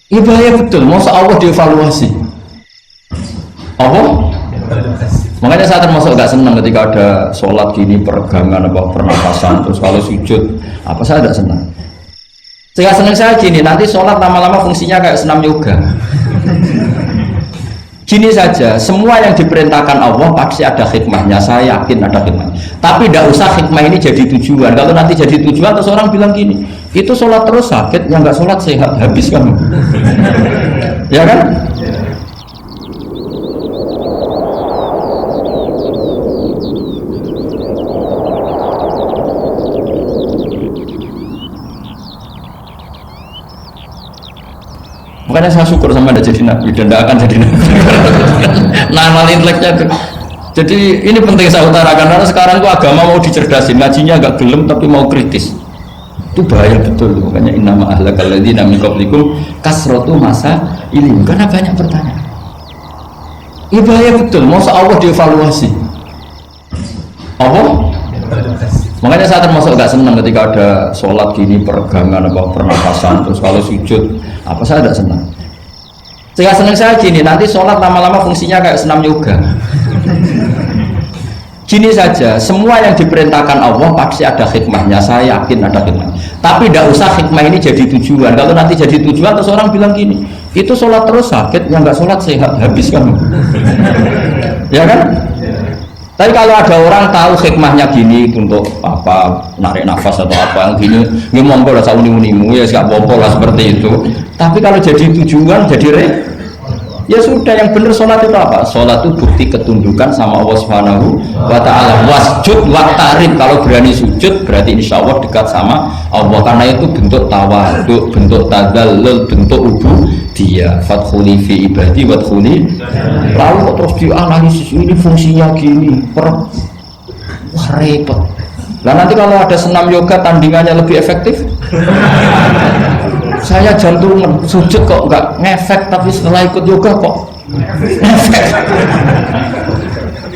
Iya bahaya betul, masa Allah dievaluasi. Apa? Makanya saya termasuk gak senang ketika ada sholat gini, peregangan, apa pernapasan, terus kalau sujud, apa saya gak senang. Sehingga senang saya gini, nanti sholat lama-lama fungsinya kayak senam yoga. Gini saja, semua yang diperintahkan Allah pasti ada hikmahnya, saya yakin ada hikmah. Tapi tidak usah hikmah ini jadi tujuan. Kalau nanti jadi tujuan, terus orang bilang gini, itu sholat terus sakit, yang nggak sholat sehat, habis kamu. Ya kan? Makanya saya syukur sama ada jadi nabi dan tidak akan jadi nabi. Nah, inteleknya. Jadi ini penting saya utarakan karena sekarang itu agama mau dicerdasin, ngajinya agak gelem tapi mau kritis. Itu bahaya betul. Makanya innama ahlakal ladzina min qablikum kasratu masa ilm, karena banyak pertanyaan. Ini bahaya betul. Masa Allah dievaluasi. Apa? Makanya saya termasuk gak senang ketika ada sholat gini, peregangan, apa pernapasan, terus kalau sujud, apa saya tidak senang. Sehingga senang saya gini, nanti sholat lama-lama fungsinya kayak senam yoga. Gini saja, semua yang diperintahkan Allah pasti ada hikmahnya, saya yakin ada hikmah. Tapi tidak usah hikmah ini jadi tujuan. Kalau nanti jadi tujuan, terus orang bilang gini, itu sholat terus sakit, yang nggak sholat sehat, habis kamu. Ya kan? Tapi kalau ada orang tahu hikmahnya gini untuk apa, narik nafas atau apa yang gini, ini monggo lah sauni-unimu ya nggak apa-apa lah seperti itu. Tapi kalau jadi tujuan, jadi ya sudah, yang benar sholat itu apa? Sholat itu bukti ketundukan sama Allah Subhanahu wa ta'ala. Wasjud waqtarib, kalau berani sujud berarti insya Allah dekat sama Allah, karena itu bentuk tawaduk, bentuk tadallul, bentuk ubudiyah. Fadkhuli fi ibadi wadkhuli. Lalu kok terus dianalisis ini fungsinya gini, wah repot. Nah nanti kalau ada senam yoga tandingannya lebih efektif. Saya jantungan sujud kok nggak ngefek, tapi setelah ikut yoga kok ngefek.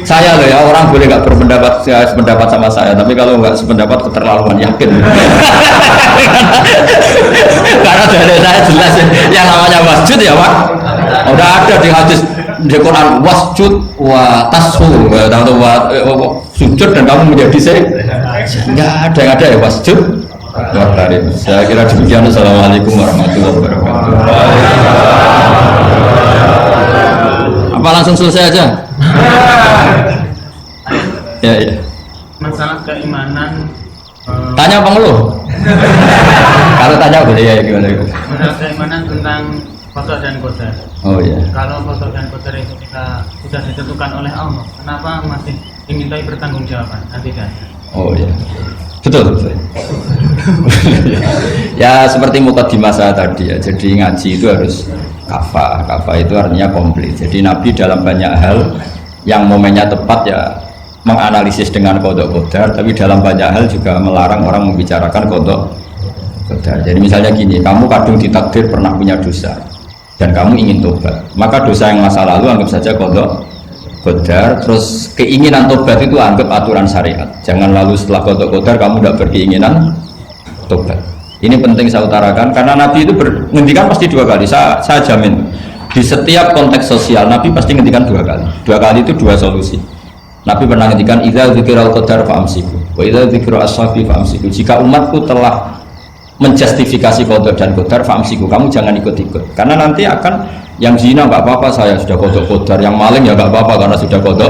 Saya loh ya, orang boleh nggak berpendapat sependapat sama saya, tapi kalau nggak sependapat keterlaluan, yakin. Karena dari saya jelas yang namanya wasjud ya Pak, udah ada di hadis di Quran, wasjud wa tasfu, atau sujud dan kamu menjadi nggak ada yang ada ya wasjud. Saya kira demikian. Assalamualaikum warahmatullahi wabarakatuh. Apa langsung selesai aja? Ya, ya. Masalah keimanan. Tanya apa ngeluh? Kalau tanya boleh ya, gimana? Masalah keimanan tentang qada dan qadar. Oh iya. Kalau qada dan qadar itu kita sudah ditentukan oleh Allah, kenapa masih dimintai pertanggungjawaban? Tidak. Oh iya. Betul. Ya seperti mukadimah saya tadi ya. Jadi ngaji itu harus kafah. Kafah itu artinya komplit. Jadi Nabi dalam banyak hal yang momennya tepat ya menganalisis dengan qada qadar, tapi dalam banyak hal juga melarang orang membicarakan qada qadar. Jadi misalnya gini, kamu kadung ditakdir pernah punya dosa dan kamu ingin tobat, maka dosa yang masa lalu anggap saja qada qadar, terus keinginan tobat itu anggap aturan syariat. Jangan lalu setelah qada qadar kamu tidak berkeinginan tobat. Ini penting saya utarakan karena Nabi itu menghentikan pasti dua kali. Saya jamin di setiap konteks sosial Nabi pasti menghentikan dua kali. Dua kali itu dua solusi. Nabi pernah menghentikan idza dzikiral qadar fa'amsiku wa idza dzikra ashabi fa'amsiku. Jika umatku telah menjustifikasi qada dan qadar fa'amsiku, kamu jangan ikut-ikut. Karena nanti akan yang zina nggak apa-apa, saya sudah qada qadar, yang maling ya nggak apa-apa karena sudah qada.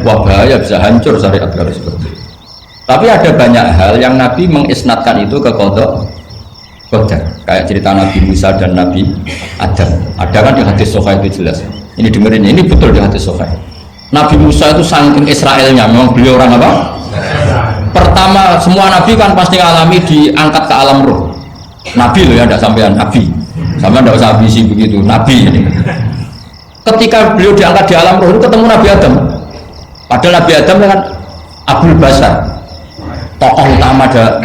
Wah bahaya, bisa hancur syariat kalau seperti itu. Tapi ada banyak hal yang Nabi mengisnadkan itu ke qada qadar. Kayak cerita Nabi Musa dan Nabi Adam. Ada kan di hadis Sahih itu jelas. Ini dengerin, ini betul di hadis Sahih. Nabi Musa itu saking Israelnya, memang beliau orang apa? Pertama, semua Nabi kan pasti alami diangkat ke alam roh. Nabi loh ya, tidak sampean Nabi. Sampean tidak usah ambisi begitu, Nabi ini. Ketika beliau diangkat di alam roh itu ketemu Nabi Adam. Padahal Nabi Adam kan Abul Basar, tokoh utama ada.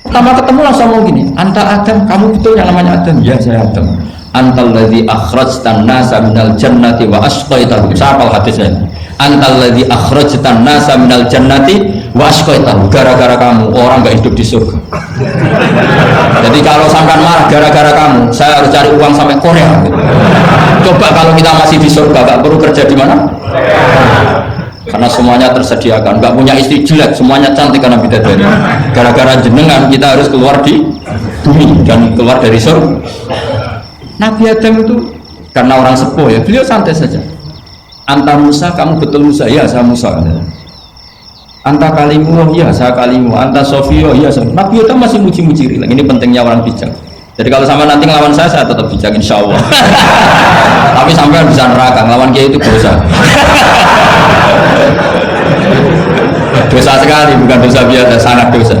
Pertama ketemu langsung ngomong gini, anta Adam, kamu betul yang namanya Adam? Ya saya Adam. Antal ladzi akhrajtan nasa minal jannati wa asqaitahum. Siapa hadisnya? Antal ladzi akhrajtan nasa minal jannati wa asqaitahum. Gara-gara kamu orang enggak hidup di surga. Jadi kalau sampai marah gara-gara kamu, saya harus cari uang sampai Korea. Gitu. Coba kalau kita masih di surga, gak perlu kerja di mana? Karena semuanya tersediakan, gak punya istri jelek, semuanya cantik karena bidadari. Gara-gara jenengan kita harus keluar di bumi dan keluar dari surga. Nabi Adam itu karena orang sepuh ya, beliau santai saja. Anta Musa, kamu betul Musa? Ya, saya Musa. Anta kalimu, ya saya kalimu. Anta Sofio, ya saya. Nabi Adam masih muji-muji rilek. Ini pentingnya orang bijak. Jadi kalau sama nanti ngelawan saya tetap bijak insya Allah. Tapi sampai bisa neraka, ngelawan kiai itu dosa. Dosa sekali, bukan dosa biasa, sangat dosa.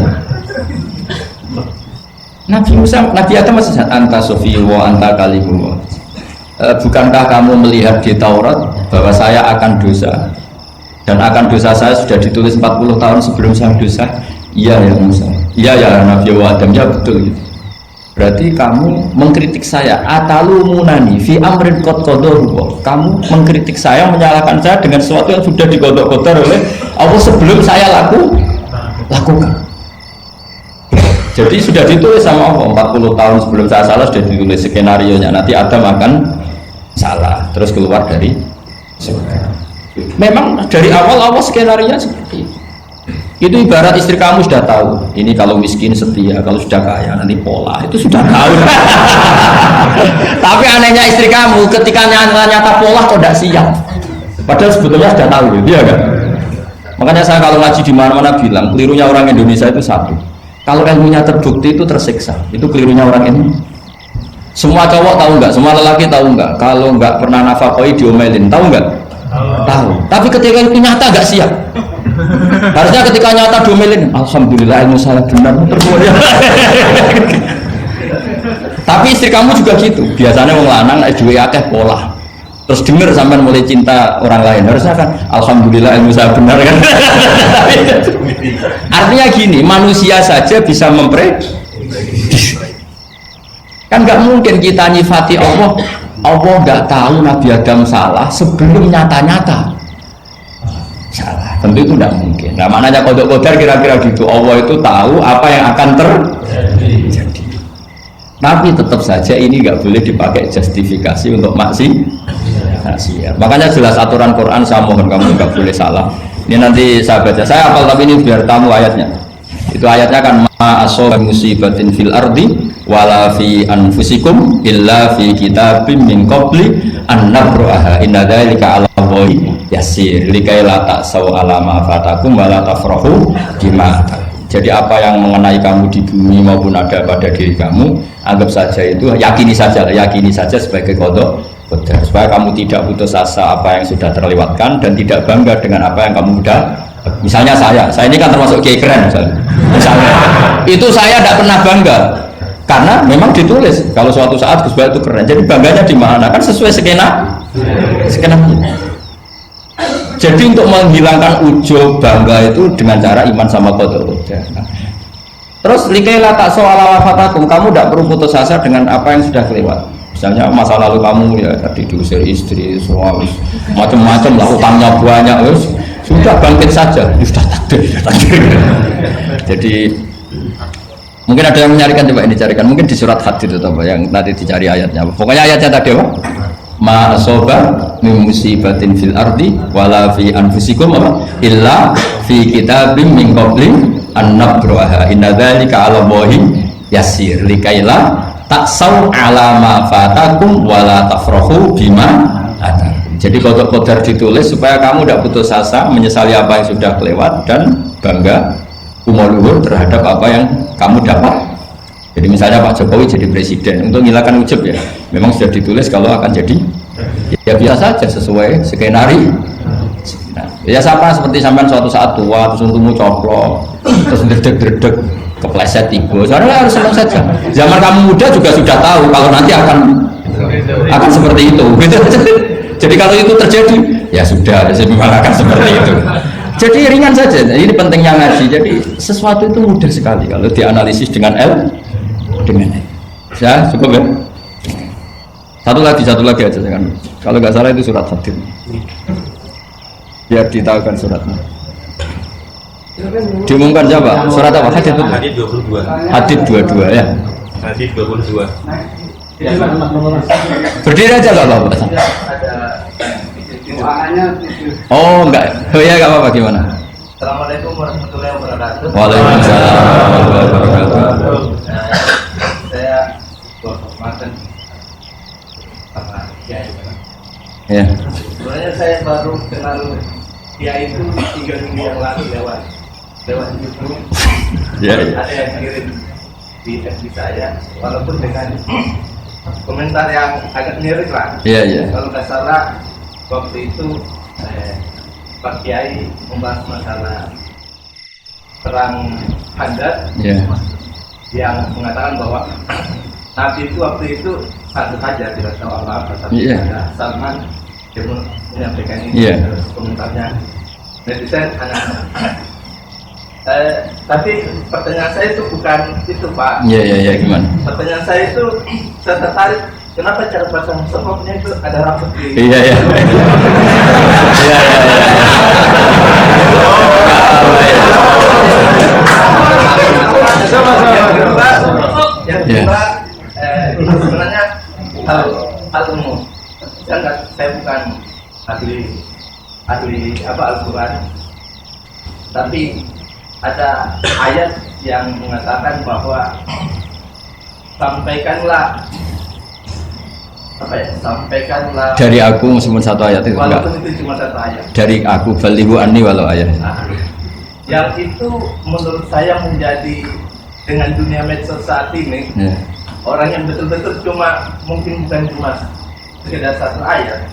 Nabi Musa, Nabi Adam masih anta Sofio, anta kalimu. Bukankah kamu melihat di Taurat bahwa saya akan dosa dan akan dosa saya sudah ditulis 40 tahun sebelum saya dosa? Iya ya Musa, iya ya Nabi Adam, ya betul gitu. Berarti kamu mengkritik saya atalumunani fi amrin qad qadahu. Kamu mengkritik saya, menyalahkan saya dengan sesuatu yang sudah digodok-godok oleh Allah sebelum saya lakukan. Jadi sudah ditulis sama Allah 40 tahun sebelum saya salah, sudah ditulis skenario nya nanti Adam akan salah terus keluar dari surga. Memang dari awal skenario nya seperti itu. Itu ibarat istri kamu sudah tahu ini kalau miskin setia, kalau sudah kaya nanti pola, itu sudah tahu. Tapi anehnya istri kamu ketika nyata pola kok tidak siap, padahal sebetulnya sudah tahu ya, dia kan. Makanya saya kalau ngaji di mana-mana bilang kelirunya orang Indonesia itu satu, kalau ilmunya terbukti itu tersiksa, itu kelirunya orang ini. Semua cowok tahu nggak, semua lelaki tahu nggak, kalau nggak pernah nafakoi diomelin, tahu nggak? Tahu. Tapi ketika itu nyata nggak siap. Harusnya ketika nyata diomelin, alhamdulillah ilmu saya benar termulia. Tapi istri kamu juga gitu. Biasanya wong lanang juga akeh pola. Terus denger sampai mulai cinta orang lain. Harusnya kan alhamdulillah ilmu saya benar kan. Artinya gini, manusia saja bisa memprediksi. Kan nggak mungkin kita nyifati Allah nggak tahu Nabi Adam salah sebelum nyata-nyata salah. Tentu itu tidak mungkin. Nah, maknanya kodok-kodar kira-kira gitu. Allah itu tahu apa yang akan terjadi. Tapi tetap saja ini nggak boleh dipakai justifikasi untuk maksiat. Makanya jelas aturan Quran, saya mohon kamu nggak boleh salah. Ini nanti saya baca. Saya hafal tapi ini biar tamu ayatnya. Itu ayatnya kan ma asoba musibatin fil ardi wala fi anfusikum illa fi kitabim min qabli an nabraha inna dzalika 'ala Allahi yasir likai la ta'sau 'ala ma fatakum wa la tafrahu bima. Jadi apa yang mengenai kamu di bumi maupun ada pada diri kamu, anggap saja itu yakini saja sebagai qada qadar, supaya kamu tidak putus asa apa yang sudah terlewatkan dan tidak bangga dengan apa yang kamu sudah. Misalnya saya ini kan termasuk kiai keren misalnya itu saya tidak pernah bangga karena memang ditulis kalau suatu saat Gus Baik itu keren, jadi bangganya di mana kan sesuai skena. Jadi untuk menghilangkan ujub bangga itu dengan cara iman sama qadar. Terus likaila tak soal wafatakum, kamu tidak perlu putus asa dengan apa yang sudah kelewat. Misalnya masa lalu kamu ya tadi diusir istri, suami, macam-macam lah, utangnya banyak, sudah bangkit saja, sudah takdir. Jadi mungkin ada yang mencarikan, coba ini carikan, mungkin di surat Hadid itu apa yang nanti dicari ayatnya. Pokoknya ayatnya tadi apa? Ma asoba min musibatin fil ardi wala fi anfusikum apa? Illa fi kitabim min qabli an nabraha inna dzalika 'ala Allahi yasir likaila taksau 'ala ma fatakum wala tafrahu bima atar. Jadi qadar ditulis supaya kamu tidak putus asa menyesali apa yang sudah kelewat dan bangga umur terhadap apa yang kamu dapat. Jadi misalnya Pak Jokowi jadi presiden, untuk menghilangkan ujub ya memang sudah ditulis kalau akan jadi ya biasa saja sesuai skenario. Nah, ya sama seperti sampai suatu saat tua terus untukmu coplok terus dredeg kepleset tiba, sebenarnya harus senang saja. Zaman kamu muda juga sudah tahu kalau nanti akan seperti itu. Jadi kalau itu terjadi ya sudah, memang akan seperti itu. Jadi ringan saja. Ini pentingnya ngaji. Jadi sesuatu itu mudah sekali kalau dianalisis dengan ya cukup ya. Satu lagi aja kan. Kalau nggak salah itu surat Hadid. Biar ditahukan suratnya. Diumumkan siapa? Surat apa? Hadid betul? Hadid 22. Hadid 22 ya. Hadid 22. Berdiri aja nggak apa-apa. Oh enggak, oh ya nggak apa-apa gimana? Assalamualaikum warahmatullahi wabarakatuh. Waalaikumsalam warahmatullahi wabarakatuh. Saya makan sama Kiai. Ya. Sebenarnya saya baru kenal Kiai itu 3 minggu yang lalu lewat YouTube. Ya, ya. Ada yang kirim di FB saya, walaupun dengan komentar yang agak mirip lah. Iya, iya. Kalau nggak salah waktu itu Pak Kiai membahas masalah perang Handaq, Iya. yang mengatakan bahwa Nabi itu waktu itu satu saja, tidak tahu apa-apa, tapi Iya. ada Salman yang menyampaikan ini. Iya. Komentarnya netizen anak-anak. Tapi pertanyaan saya itu bukan itu, Pak. Iya, iya, iya, gimana? Pertanyaan saya itu, saya tertarik kenapa cara pasang sokoknya itu ada rambut di. Iya, iya. Iya, iya. Yang kedua, sebenarnya hal umum. Saya bukan ahli apa Al-Quran, tapi ada ayat yang mengatakan bahwa sampaikanlah Dari aku meskipun satu ayat itu enggak. walaupun itu cuma satu ayat. Dari aku balihu anni walau ayat. Nah, yang itu menurut saya menjadi dengan dunia medsos saat ini, Ya. orang yang betul-betul cuma mungkin bukan cuma sekedar satu ayat,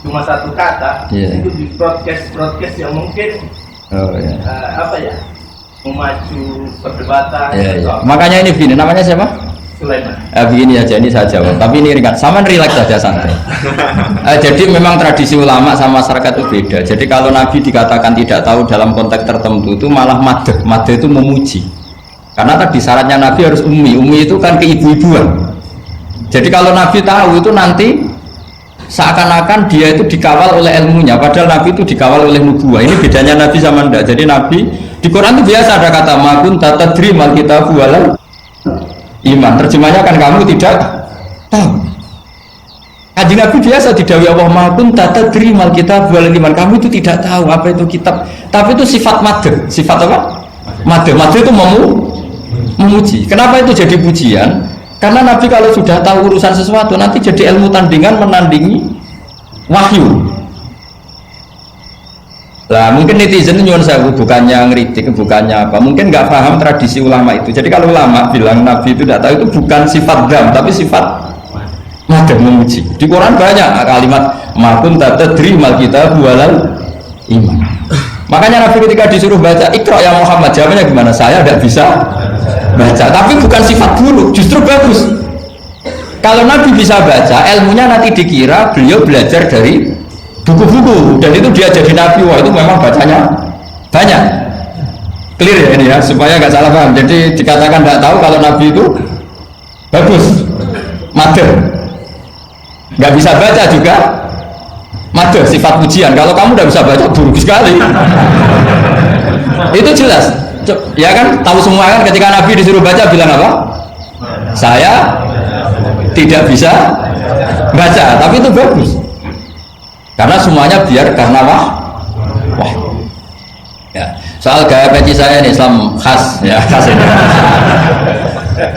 cuma satu kata, Iya. itu di broadcast yang mungkin Oh ya. apa ya, memacu perdebatan. Ya, ya. atau apa. Makanya ini begini, namanya siapa? Sulaiman. Begini aja, ini saya jawab. Tapi ini ringan, sama relax saja santai. Jadi memang tradisi ulama sama masyarakat itu beda. Jadi kalau Nabi dikatakan tidak tahu dalam konteks tertentu itu malah madh. Madh itu memuji. Karena tadi syaratnya Nabi harus ummi. Ummi itu kan keibu-ibuan. Jadi kalau Nabi tahu itu nanti seakan-akan dia itu dikawal oleh ilmunya. Padahal Nabi itu dikawal oleh nubuah. Ini bedanya Nabi sama ndak. Jadi Nabi di Quran itu biasa ada kata makun tatadri mal kitabu walal iman. Terjemahnya kan kamu tidak tahu. Kanjeng Nabi biasa didhawuhi Allah makun tatadri mal kitabu walal iman. Kamu itu tidak tahu apa itu kitab. Tapi itu sifat madh. Sifat apa? Madh. Madh itu memuji. Kenapa itu jadi pujian? Karena Nabi kalau sudah tahu urusan sesuatu nanti jadi ilmu tandingan menandingi wahyu. Lah mungkin netizen nyuwun sewu, bukannya ngeritik, bukannya apa, mungkin nggak paham tradisi ulama itu. Jadi kalau ulama bilang Nabi itu tidak tahu, itu bukan sifat dam, tapi sifat madh, memuji. Di Quran banyak kalimat makun tatadri mal kitab walal iman. Makanya Nabi ketika disuruh baca Iqra ya Muhammad, jawabannya gimana? Saya tidak bisa baca. Tapi bukan sifat buruk, justru bagus. Kalau Nabi bisa baca, ilmunya nanti dikira beliau belajar dari buku-buku, dan itu dia jadi Nabi. Wah, itu memang bacanya banyak. Clear ya ini ya, supaya nggak salah paham. Jadi dikatakan tidak tahu kalau Nabi itu bagus, madh. Nggak bisa baca juga madh, sifat pujian. Kalau kamu udah bisa baca, buruk sekali. Itu jelas. Ya kan, tahu semua kan, ketika Nabi disuruh baca bilang apa? Saya tidak bisa baca, tapi itu bagus. Karena semuanya biar karena wah. Ya, soal gaya peci saya ini Islam khas ya, khas ini.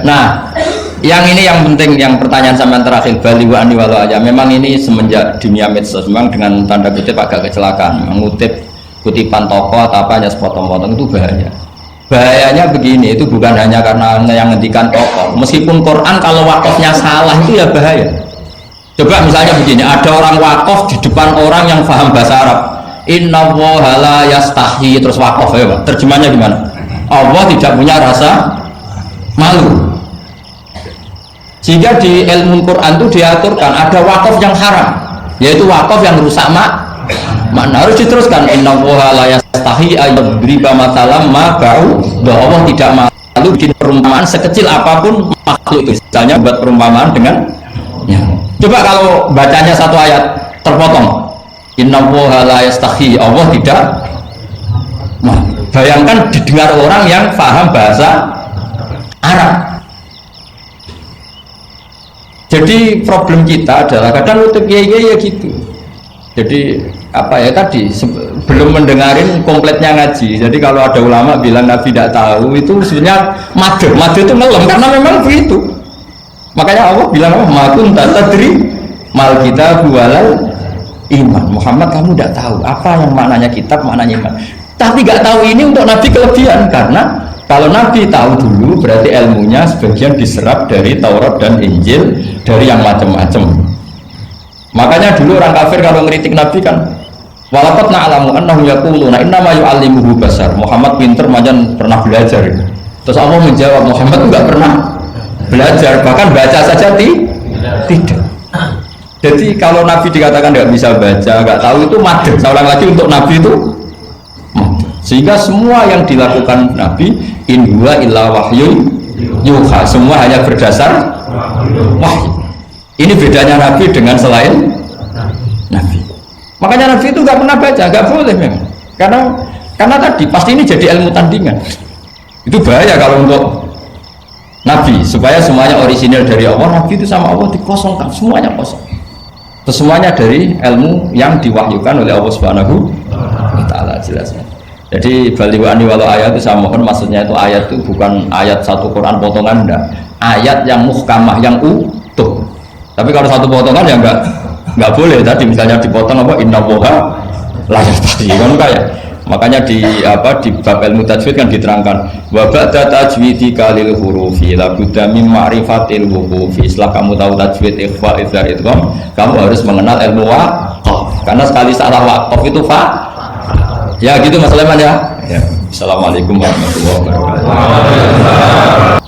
Nah, yang ini yang penting, yang pertanyaan sampean terakhir bali wa ani walau aja. Memang ini semenjak dunia medsos memang dengan tanda kutip agak kecelakaan, mengutip kutipan tokoh atau apa hanya sepotong-potong itu bahaya. Bahayanya begini, itu bukan hanya karena yang ngendikan tokoh. Meskipun Quran kalau wakafnya salah itu ya bahaya. Coba misalnya begini, ada orang wakaf di depan orang yang paham bahasa Arab. Inna woha la yastahi, terus wakaf ya Pak. Terjemahnya gimana? Allah tidak punya rasa malu. Sehingga di ilmu Quran itu diaturkan ada wakaf yang haram, yaitu wakaf yang rusak makna. Harus diteruskan inna woha la yastahi ayyadriba matalam ma ba'u, bahwa Allah tidak malu bikin perumpamaan sekecil apapun makhluk itu. Misalnya buat perumpamaan dengan ya. Coba kalau bacanya satu ayat terpotong, inna woha la yastahi, Allah tidak malu. Bayangkan didengar orang yang paham bahasa Arab. Jadi problem kita adalah kadang nutup ya gitu. Jadi apa ya tadi belum mendengarin kompletnya ngaji. Jadi kalau ada ulama bilang Nabi tidak tahu itu sebenarnya madu itu ngelem karena memang begitu. Makanya Allah bilang makun tadri mal kita bualal iman. Muhammad kamu tidak tahu apa yang maknanya kitab, maknanya iman. Tapi nggak tahu ini untuk Nabi kelebihan karena kalau Nabi tahu dulu berarti ilmunya sebagian diserap dari Taurat dan Injil, dari yang macam-macam. Makanya dulu orang kafir kalau ngeritik Nabi kan walaqad na'lamu annahu yaquluna innama yu'allimuhu basar. Muhammad pinter macam pernah belajar. Terus Allah menjawab Muhammad enggak pernah belajar, bahkan baca saja tidak. Jadi kalau Nabi dikatakan nggak bisa baca, nggak tahu itu madhab. Saya ulang lagi untuk Nabi itu madhab. Sehingga semua yang dilakukan Nabi in huwa illa wahyu yuha, semua hanya berdasar wahyu. Ini bedanya Nabi dengan selain Nabi. Makanya Nabi itu nggak pernah baca, nggak boleh memang. Karena tadi pasti ini jadi ilmu tandingan. Itu bahaya kalau untuk Nabi, supaya semuanya orisinil dari Allah. Nabi itu sama Allah dikosongkan, semuanya kosong. Terus semuanya dari ilmu yang diwahyukan oleh Allah Subhanahu wa Ta'ala, jelasnya. Jadi baliwani walau ayat itu saya mohon maksudnya itu ayat itu bukan ayat satu Quran potongan, enggak. Ayat yang muhkamah, yang utuh. Tapi kalau satu potongan ya enggak boleh. Tadi misalnya dipotong apa innallaha la yastahi kan kayak. Makanya di bab ilmu tajwid kan diterangkan wa ba'da tajwidika lil hurufi la budda min ma'rifatil wuqufi. Setelah kamu tahu tajwid ikhfa idhar idgham, kamu harus mengenal ilmu waqaf. Karena sekali salah waqaf itu ya gitu Mas Leman ya. Assalamualaikum warahmatullahi wabarakatuh.